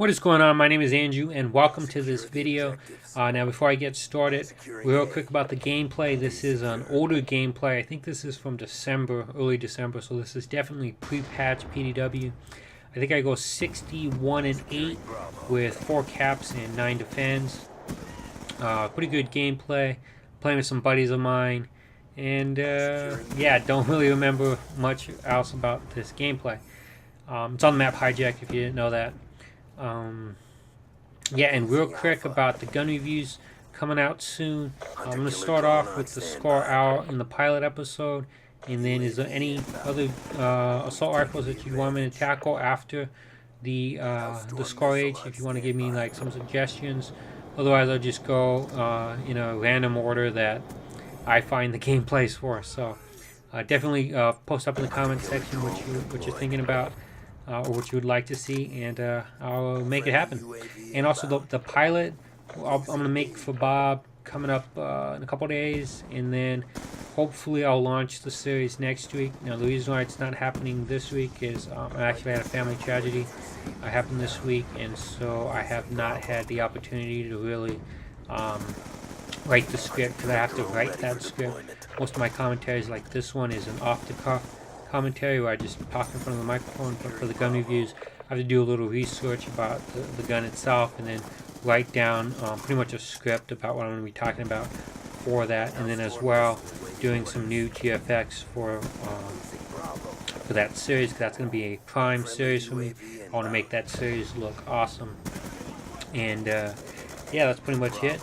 What is going on? My name is Andrew and welcome to this video. Now before I get started, real quick about the gameplay. This is an older gameplay. I think this is from December, early December, so this is definitely pre-patch PDW. I think I go 61-8 with 4 caps and 9 defends. Pretty good gameplay. Playing with some buddies of mine. And yeah, don't really remember much else about this gameplay. It's on the map Hijacked if you didn't know that. Yeah, and real quick about the gun reviews coming out soon. I'm going to start off with the Scar Hour in the pilot episode, and then is there any other assault rifles that you want me to tackle after the Scar Age, if you want to give me like some suggestions. Otherwise I'll just go in a random order that I find the gameplays for. So definitely post up in the comment section what you're thinking about. Or what you would like to see, and I'll make it happen. And also the pilot, I'm going to make for Bob coming up in a couple days, and then hopefully I'll launch the series next week. Now the reason why it's not happening this week is I actually had a family tragedy happen this week, and so I have not had the opportunity to really write the script, because I have to write that script. Most of my commentaries like this one is an off-the-cuff commentary where I just talk in front of the microphone, but for the gun reviews I have to do a little research about the gun itself and then write down pretty much a script about what I'm going to be talking about for that, and then as well doing some new GFX for that series, because that's going to be a prime series for me. I want to make that series look awesome, and yeah, that's pretty much it.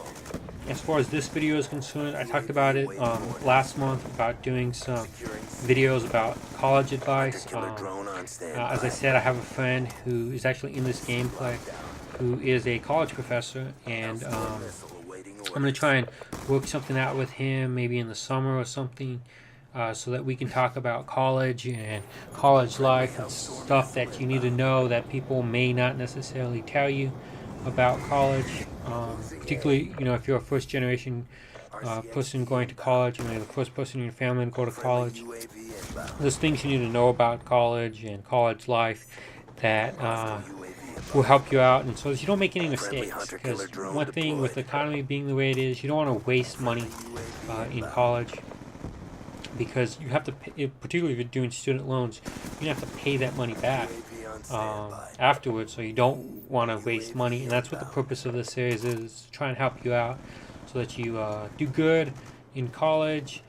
As far as this video is concerned, I talked about it last month about doing some videos about college advice. As I said, I have a friend who is actually in this gameplay who is a college professor, and I'm going to try and work something out with him maybe in the summer or something, so that we can talk about college and college life and stuff that you need to know that people may not necessarily tell you about college, particularly if you're a first generation person going to college, and you're the first person in your family to go to college. There's things you need to know about college and college life that will help you out, and so that you don't make any mistakes, because one thing with the economy being the way it is, you don't want to waste money in college, because you have to pay, particularly if you're doing student loans, you have to pay that money back afterwards, so you don't want to waste money. And that's what the purpose of this series is, to try and help you out so that you do good in college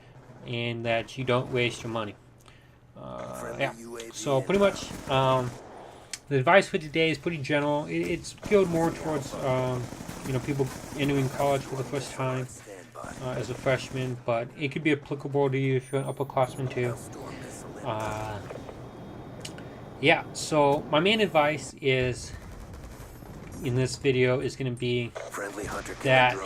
and that you don't waste your money. Yeah, so pretty much the advice for today is pretty general. It's geared more towards people entering college for the first time as a freshman, but it could be applicable to you if you're an upperclassman too. Yeah, so my main advice is in this video is going to be that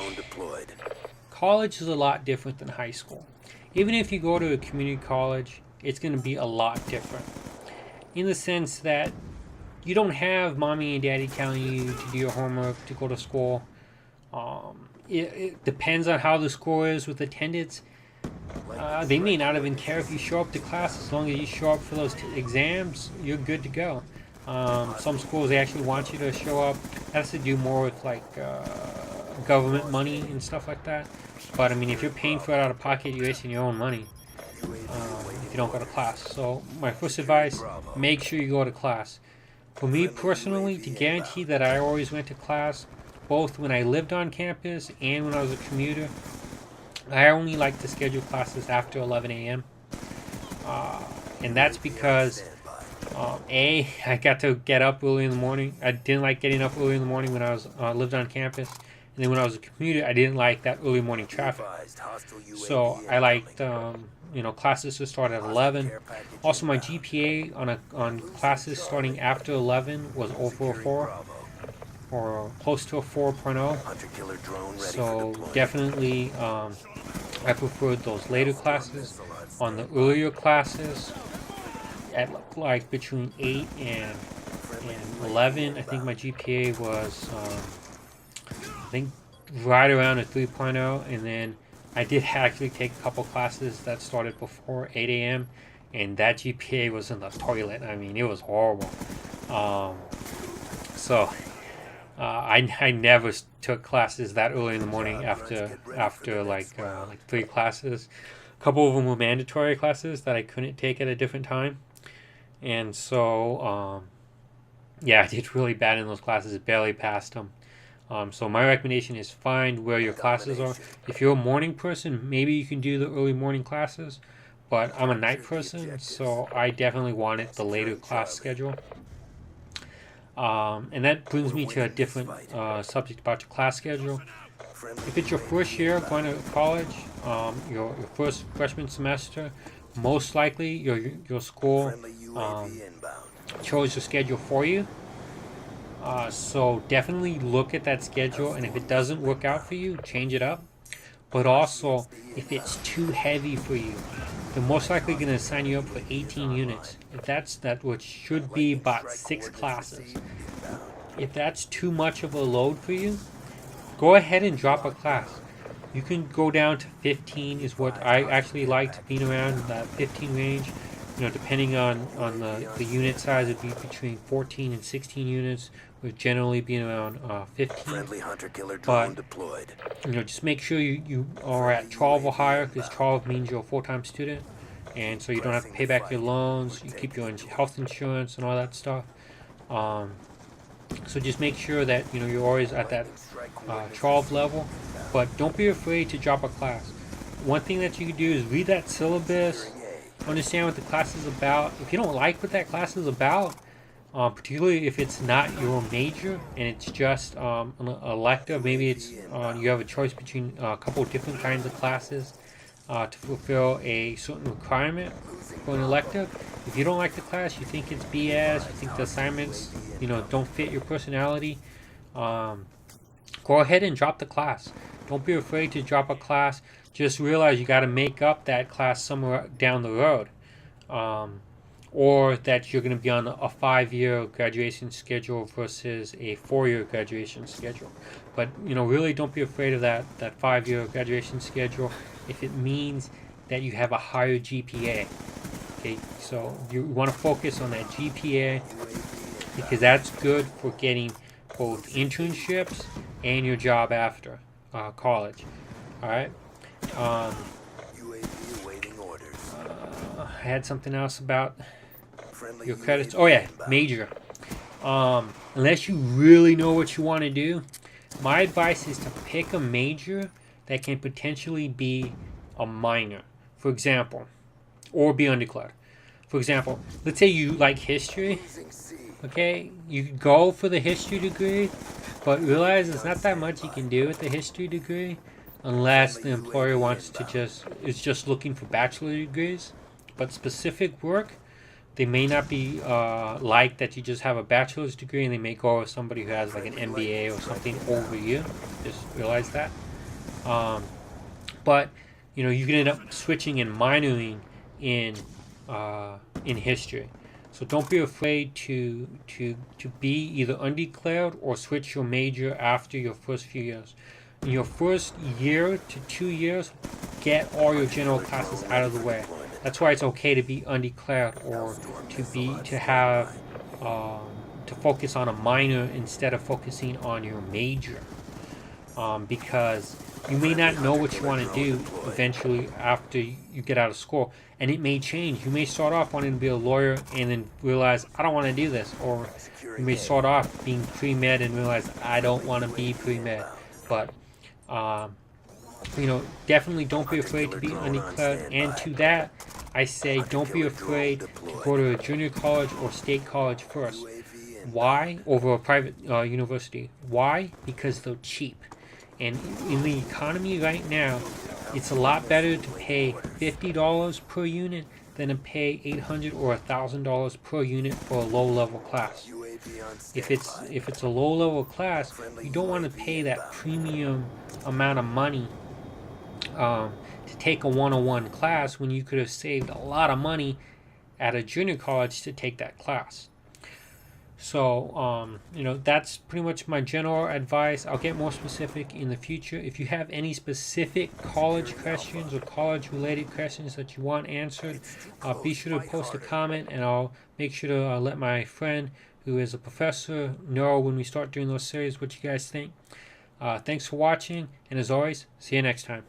college is a lot different than high school. Even if you go to a community college, it's going to be a lot different, in the sense that you don't have mommy and daddy telling you to do your homework, to go to school. It depends on how the school is with attendance. They may not even care if you show up to class. As long as you show up for those exams, you're good to go. Some schools, they actually want you to show up. That has to do more with like government money and stuff like that. But I mean, if you're paying for it out of pocket, you're wasting your own money if you don't go to class. So my first advice, make sure you go to class. For me personally, to guarantee that I always went to class, both when I lived on campus and when I was a commuter, I only like to schedule classes after 11 a.m. And that's because I got to get up early in the morning. I didn't like getting up early in the morning when I was lived on campus, and then when I was a commuter, I didn't like that early morning traffic. So I liked classes to start at 11. Also, my GPA on classes starting after 11 was over a 4, or close to a 4.0. So definitely I preferred those later classes. On the earlier classes, at like between 8 and 11, I think my GPA was I think right around a 3.0, and then I did actually take a couple classes that started before 8 a.m. and that GPA was in the toilet. I mean, it was horrible. So I never took classes that early in the morning after like 3 classes. A couple of them were mandatory classes that I couldn't take at a different time, and so yeah, I did really bad in those classes. Barely passed them. So my recommendation is find where your classes are. If you're a morning person, maybe you can do the early morning classes, but I'm a night person, so I definitely wanted the later class schedule. And that brings me to a different subject about your class schedule. If it's your first year going to college, your first freshman semester, most likely your school chose your schedule for you. So definitely look at that schedule, and if it doesn't work out for you, change it up. But also, if it's too heavy for you, they're most likely going to sign you up for 18 units. If that's what should be about 6 classes. If that's too much of a load for you, go ahead and drop a class. You can go down to 15 is what I actually liked, being around that 15 range. You know, depending on the unit size, it'd be between 14 and 16 units, with generally being around 15. But, you know, just make sure you are at 12 or higher, because 12 means you're a full-time student, and so you don't have to pay back your loans, you keep your health insurance and all that stuff. So just make sure that, you know, you're always at that 12 level, but don't be afraid to drop a class. One thing that you can do is read that syllabus, understand what the class is about. If you don't like what that class is about, particularly if it's not your major and it's just an elective, maybe it's you have a choice between a couple of different kinds of classes to fulfill a certain requirement for an elective. If you don't like the class, you think it's BS, you think the assignments, you know, don't fit your personality, go ahead and drop the class. Don't be afraid to drop a class. Just realize you got to make up that class somewhere down the road, or that you're going to be on a 5-year graduation schedule versus a 4-year graduation schedule. But, you know, really don't be afraid of that 5-year graduation schedule if it means that you have a higher GPA. Okay, so you want to focus on that GPA, because that's good for getting both internships and your job after college. All right. I had something else about your credits. Oh yeah, major. Unless you really know what you want to do, my advice is to pick a major that can potentially be a minor, for example, or be undeclared. For example, let's say you like history. Okay, you could go for the history degree, but realize there's not that much you can do with the history degree unless the employer wants to is just looking for bachelor degrees. But specific work, they may not be like that you just have a bachelor's degree, and they may go with somebody who has like an MBA or something over you. Just realize that. But you know, you can end up switching and minoring in history. So don't be afraid to be either undeclared or switch your major after your first few years. In your first year to 2 years, get all your general classes out of the way. That's why it's okay to be undeclared, or to focus on a minor instead of focusing on your major, because you may not know what you want to do eventually after you get out of school, and it may change. You may start off wanting to be a lawyer and then realize, I don't want to do this, or you may start off being pre-med and realize, I don't want to be pre-med. But you know, definitely don't be afraid to be undeclared, and to that I say don't be afraid to go to a junior college or state college first. Why? Over a private university. Why? Because they're cheap. And in the economy right now, it's a lot better to pay $50 per unit than to pay $800 or $1,000 per unit for a low-level class. If it's a low-level class, you don't want to pay that premium amount of money to take a 101 class when you could have saved a lot of money at a junior college to take that class. So, you know, that's pretty much my general advice. I'll get more specific in the future. If you have any specific college questions or college-related questions that you want answered, be sure to post a comment, and I'll make sure to let my friend, who is a professor, know when we start doing those series what you guys think. Thanks for watching, and as always, see you next time.